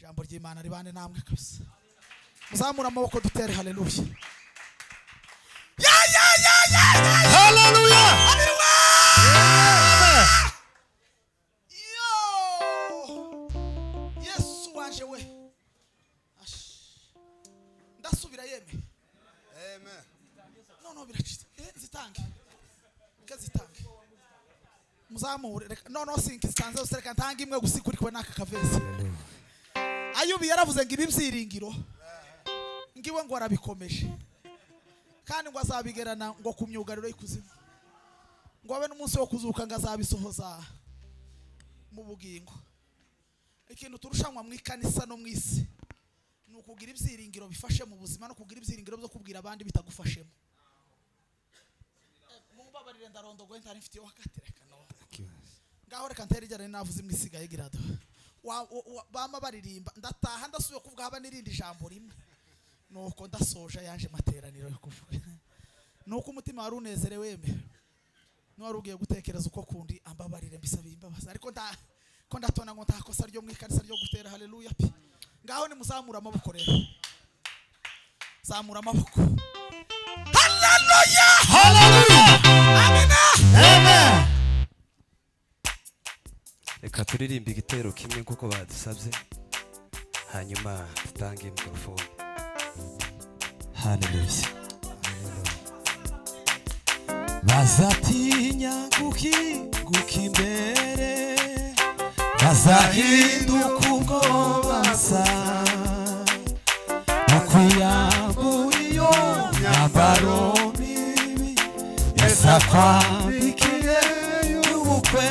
Jambo ry'Imana ribane namwe kabisa. Muzamura amaboko dutere haleluya. Haleluya. Yesu wanje we. Ndasubira yeme. Amen. No biracitse. Zitange. Kazitange. Muzamure no sinki zitanze usereka ntanga imwe gusikuri kwe naka kavesi. Ayubi yaravuze ngo ibibyiringiro ngiwe ngo arabikomeje kandi ngo azabigerana ngo ku myugariro y'ikuzimu ngo abe n'umunsi wo kuzuka ngo azabisohoza mu bugingo. Ikintu turushanwa mu ikanisa no mu isi ni ukugira ibyiringiro bifashe mu buzima no kugira ibyiringiro byo kubwira abandi bitagufashemo. Mumbabarire ndarondogwe ntari mfite wakatereka no ngaho reka ntere ijana navuze imisigaye girado bama baririmba ndataha ndasubiye kuvuga haba nirindi jambo rimwe nuko ndasoja yanje materaniro yo kuvuga nuko umutima wari unezerewe no wari ugiye gutekereza uko kundi ambabarire mbisabiye imbabazi ariko ko ndatona ngo ntakosa ryo mu ikanisa ryo gutera haleluya pi ngaho ni muzamura amaboko rero zamura amaboko haleluya Haleluya. amina Amen. Reka turirimba igitero kimwe kuko badusabye hanyuma tutange mikrofone. Haleluya. Bazatinya guhinguka imbere, bazahinduka ubwoba basa, ukwiyambura iyo myambaro mibi, Yesu akwambikiye y'ubukwe.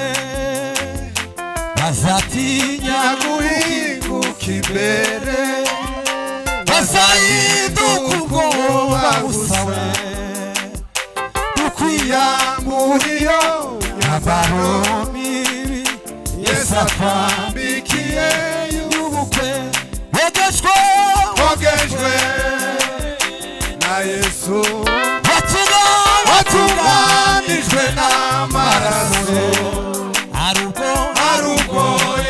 Bazatinya guhinguka imbere, bazahinduka ubwoba busa we, ukwiyambura iyo myambaro mibi, Yesu akwambikiye y'ubukwe. Wogejwe na Yesu, watunganijwe n'amaraso, arubwo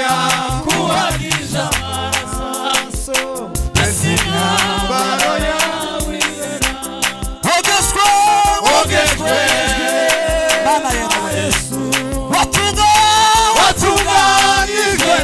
yakuhagije amaraso, mbese imyambaro yawe yera. Wogejwe na Yesu, watunganijwe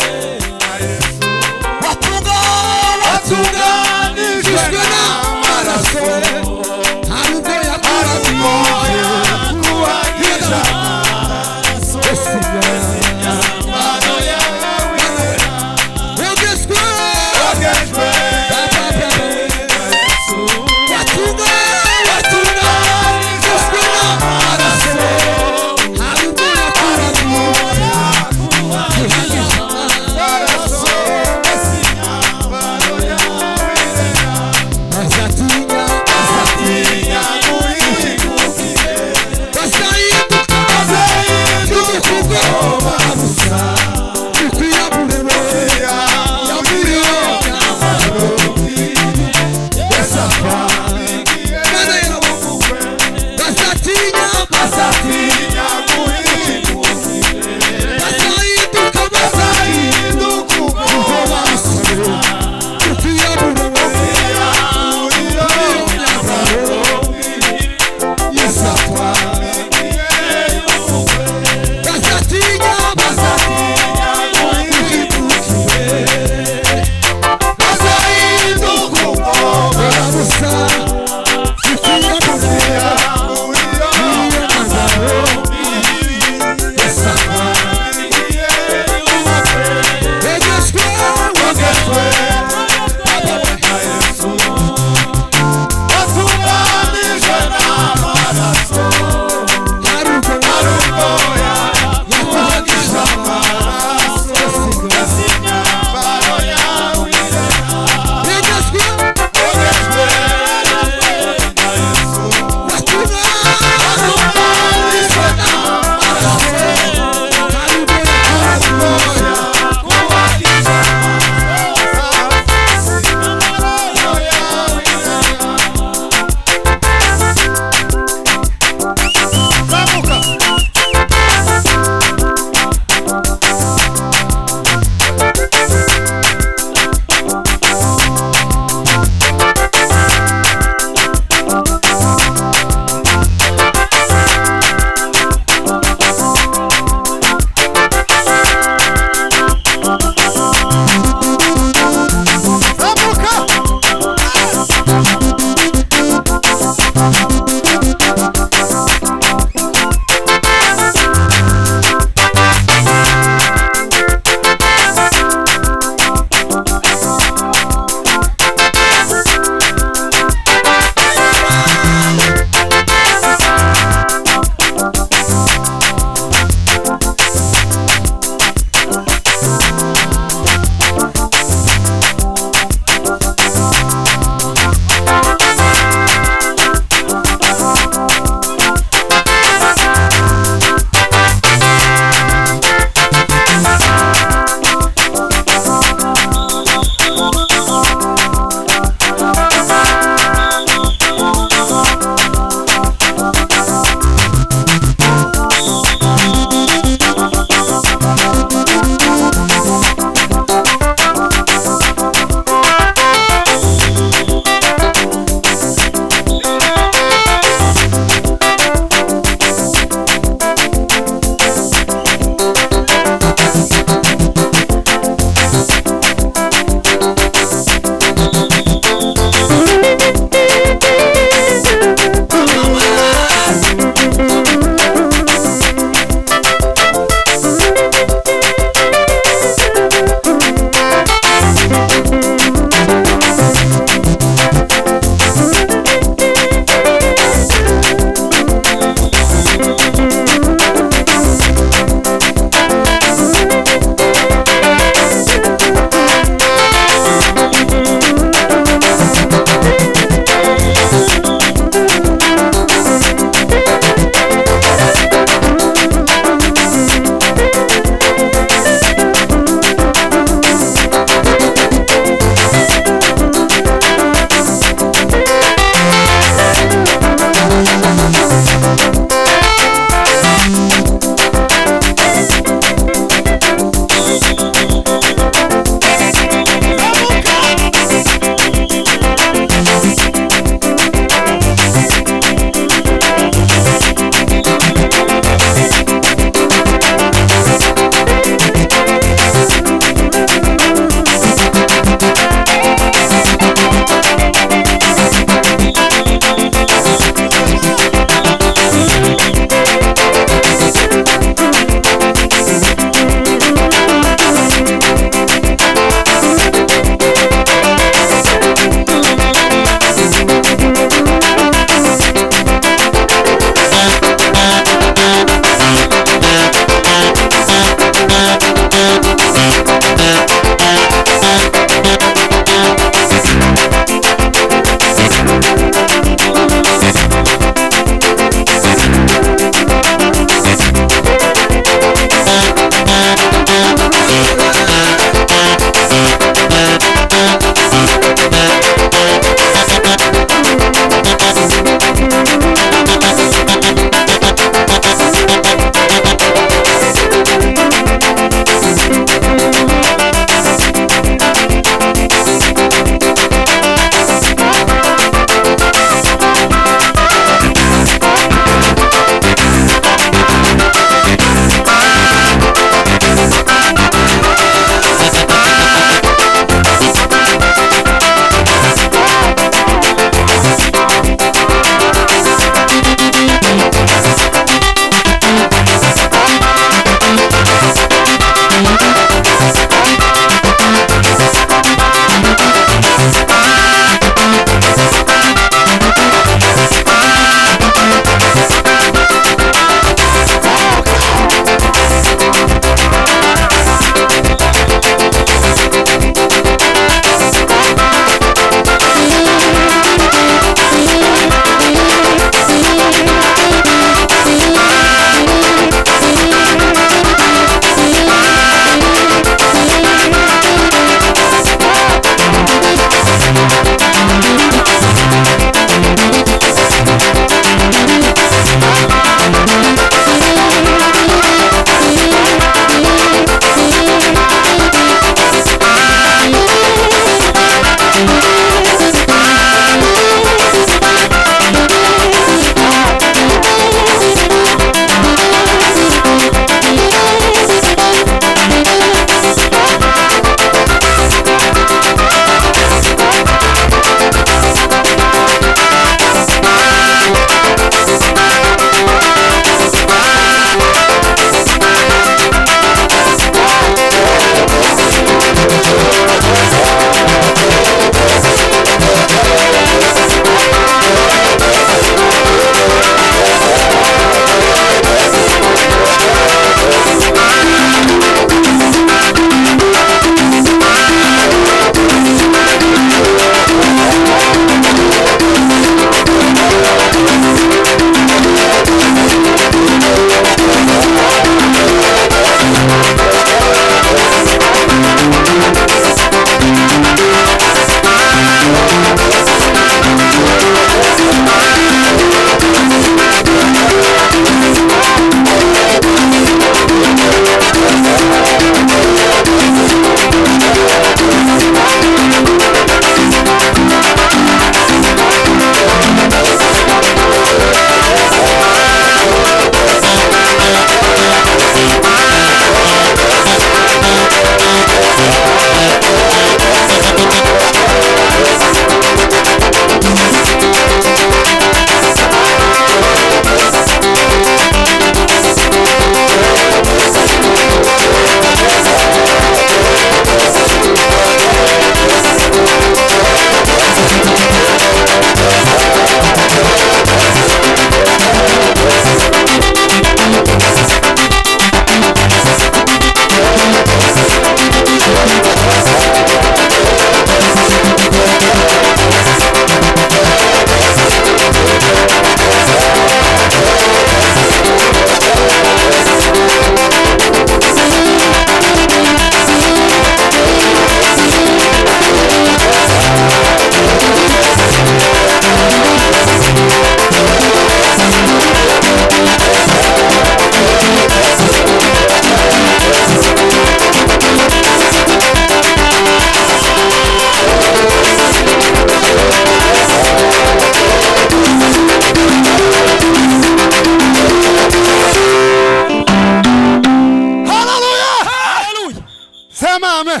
amen.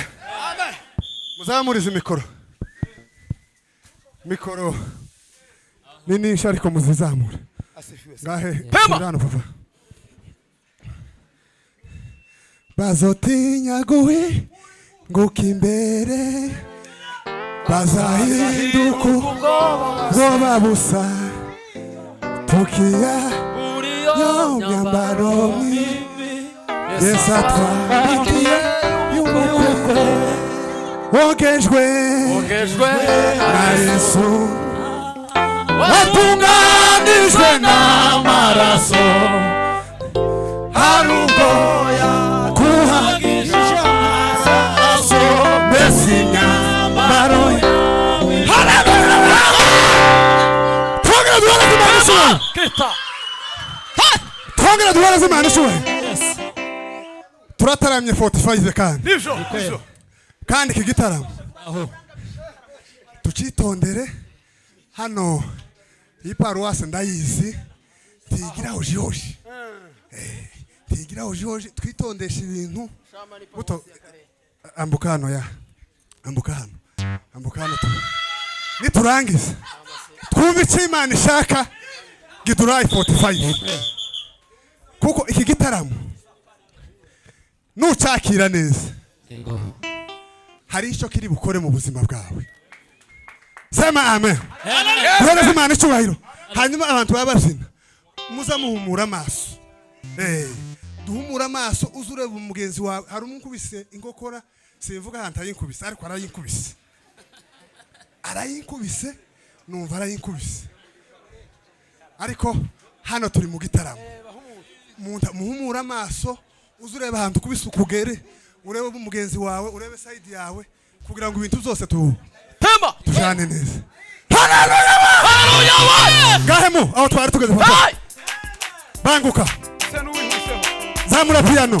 Muzamurize mikoro. Mikoro. Nini shariko muzizamura. Ngahe. Pema. Bazotinya guhi ngukimbere. Bazahinduka ubwoba busa. Tukia yo myambaro mibi. Yesu atwambike y'umukwe. Ogejwe na Yesu. Watunganijwe n'amaraso. Harugo kuhagisha amaraso. Mbese imyambaro yawe. Haleluya. Twongera duhora Imana ishoboye. Twongera duhora Imana ishoboye. Turataramye 45 kandi. Nivyo. Kandi iki gitaramo tucitondere hano iparuwase ndayizi tigira ojiyoji tigira ojiyoji twitondesha ibintu buto ambuka hano niturangiza twumve icyo Imana ishaka gidurayi 45 kuko iki gitaramo nucakira neza hari icyo kiri bukore mu buzima bwawe. Sema amen. Duhora Imana icyubahiro. Hanyuma abantu babazina muza muhumura amaso. Duhumura amaso uzureba umugenzi wawe. Hari umunkubise ingokora simvuga ahantu ayinkubise ariko arayinkubise numva arayinkubise ariko hano turi mu gitaramo. Muhumura amaso uzureba ahantu kubise ukugere. Urebe umugenzi wawe, urebe side yawe kugira ngo ibintu byose Pemba tujane neza. Haleluya! Haleluya! Gahemu aho twari tugeze papa. Banguka. Zamura piano.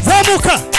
Zamuka.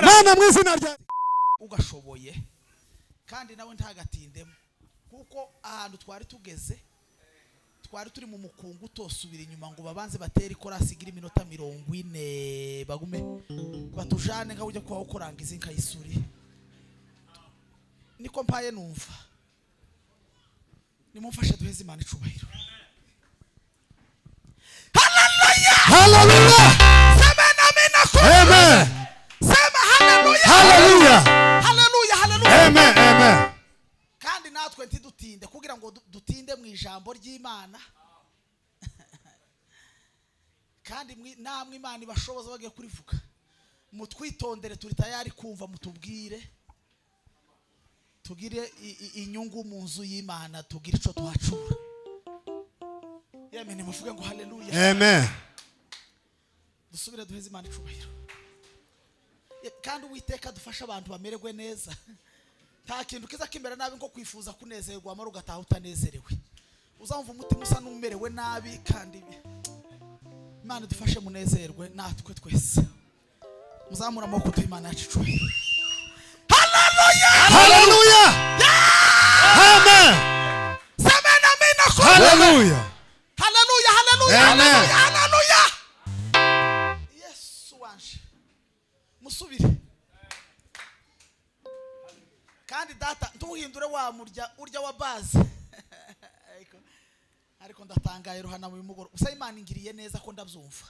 Mana mwizina rya ugashoboye kandi nawe ntagatindemo kuko ahantu twari tugeze twari turi mu mukungu tosubira inyuma ngo babanze batera ikorasi igira iminota 40 bagume batujane nka ujya kwa ukorangiza inkayisuri niko mpaye numva nimumfashe duheze Imana icubahiro. Hallelujah Hallelujah Sema amina kwa Amen Sema hallelujah Hallelujah Hallelujah Hallelujah Amen Amen. kandi natwe ntidutinde kugira ngo dutinde mu ijambo ry'Imana kandi namwe Imana ibashoboza bagiye kurivuga mutwitondere turi tayari kumva mutubwire tugire inyungu mu nzu y'Imana tugire ico twacura. Amen muvuge ngo hallelujah Amen. dusubire duheze Imana icubahiro kandi Uwiteka dufasha abantu bamererwe neza nta kintu kiza kimbera nabi ngo kwifuza kunezerwa amara ugataha utanezerewe uzamva umutima usa n'umerewe nabi kandi Imana dufashe munezerwe natwe twese muzamura amaboko tw'Imana yacu icubahiro. Hallelujah Hallelujah Amen. Sema amina kwa Hallelujah Hallelujah Hallelujah Amen. Hallelujah Hallelujah. Yesu wanje musubire kandi data ntuhindure wa murya urya wa base ariko ndatangaye ruhana mu mugoro usa Imana ingiriye neza ko ndabyumva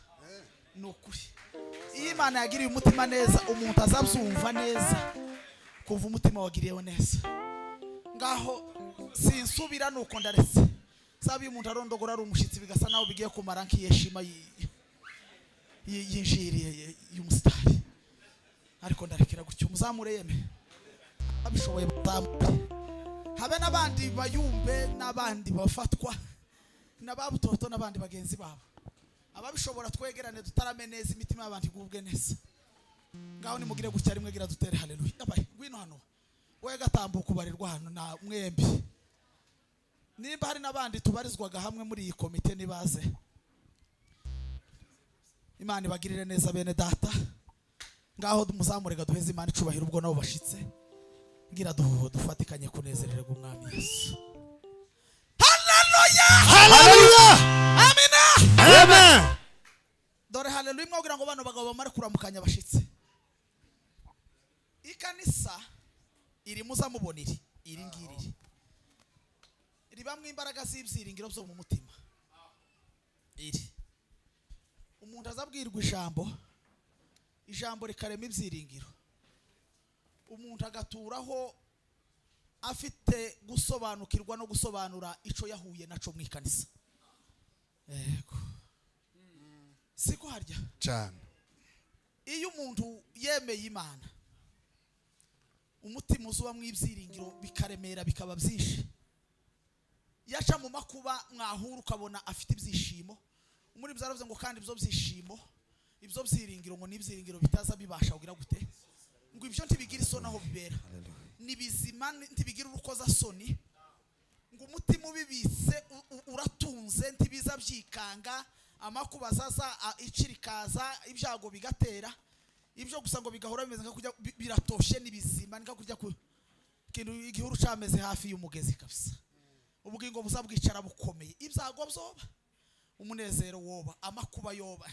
nukuri iyo Imana yagiriye umutima neza umuntu azabyumva neza kumva umutima wagiriyeho neza ngaho sinsubira nuko ndaretse sabi umuntu arondogora ari umushitsi bigasa naho bigiye kumara nk'iyeshima yinjiriye y'umusitari ariko ndarekera gutyo muzamure yeme abishoboye muzamure habe n'abandi bayumbe n'abandi bafatwa n'ababutoto n'abandi bagenzi babo ababishobora twegerane dutarame neza imitima y'abantu igubwe neza ngaho nimugire gutya rimwe gira dutere haleluya abaye ngwino hano we gatambuka ubarirwa hano na mwembi nimba hari n'abandi tubarizwaga hamwe muri iyi komite nibaze Imana ibagirire neza bene data ngaho muzamurega duheze Imana icubahiro ubwo nabo bashitse ngira dufatikanye kunezererwa umwami Yesu. Haleluya haleluya amina amen. Dore haleluya mwabwira ngo bano bagabo bamare kuramukanya bashitse ikanisa iri muzamuboniri iri ngiriri ribamwe imbaraga z'ibyiringiro byo mu mutima iri umuntu azabwirwa ijambo rikarema ibyiringiro umuntu agaturaho afite gusobanukirwa no gusobanura ico yahuye naco mu ikanisa yego siko harya cyane iyo umuntu yemeye Imana umutima uzuba mu ibyiringiro bikaremera bikaba byinshi yaca mu makuba mwahura ukabona afite ibyishimo umuri byaravuze ngo kandi ibyo byishimo ibyo byiringiro ngo n'ibyiringiro bitaza bibasha kugira gute ngo ibyo ntibigira isoni aho bibera nibizima ntibigira urukoza soni ngo umutima ubibise uratunze ntibiza byikanga amakuba zaza icirikaza ibyago bigatera ibyo gusa ngo bigahora bimeze nka kujya biratoshe nibizima nika kujya ku kintu igihuru cameze hafi y'umugezi kabisa ubugingo buzabwicara bukomeye ibyago byoba umunezero woba amakuba yoba